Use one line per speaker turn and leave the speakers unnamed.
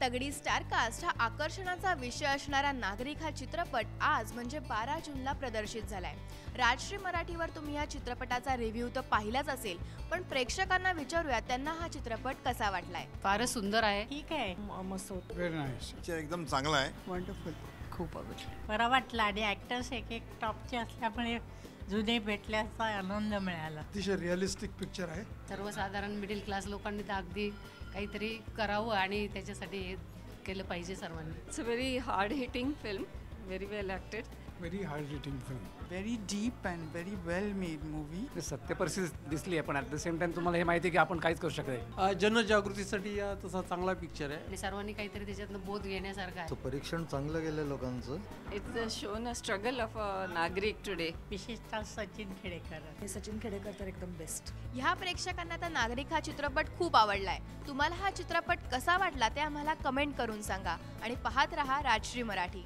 तगडी स्टारकास्ट हा आकर्षणाचा विषय असणारा नागरिक हा चित्रपट आज म्हणजे 12 जूनला प्रदर्शित झालाय। राजश्री मराठीवर तुम्ही या चित्रपटाचा रिव्ह्यू तर पाहिलाच असेल, पण प्रेक्षकांना विचारूया त्यांना हा चित्रपट कसा वाटलाय।
फारच सुंदर आहे।
ठीक आहे, मस्त होतं,
व्हेरी नाईस,
पिक्चर एकदम चांगला आहे,
वंडरफुल, खूप आवडलं, बरं वाटलं आणि ॲक्टर्स एक एक टॉपचे असल्यामुळे जुने भेटल्याचा आनंद मिळाला।
अतिशय रिअलिस्टिक पिक्चर आहे।
सर्वसाधारण मिडल क्लास लोकांनी तर अगदी काहीतरी करावं आणि त्याच्यासाठी हे केलं पाहिजे सर्वांनी।
It's a very hard-hitting film, very well acted.
Very hard hitting film,
very deep and very well made movie.
सत्य परिस्थिती दिसली आहे, पण ॲट द सेम टाइम तुम्हाला हे माहिती आहे की आपण काहीच करू शकत नाही।
जनजागृतीसाठी तसा चांगला पिक्चर आहे
आणि सर्वांनी काहीतरी त्याच्यातनं बोध घेण्यासारखं आहे।
परीक्षण चांगलं गेलं लोकांचं।
It's shown a struggle of a नागरिक today.
विशेषतः सचिन खेडेकर,
सचिन खेडेकर तर एकदम बेस्ट।
ह्या प्रेक्षकांना तर नागरिक हा चित्रपट खूप आवडलाय। तुम्हाला हा चित्रपट कसा वाटला ते आम्हाला कमेंट करून सांगा आणि पाहत रहा राजश्री मराठी।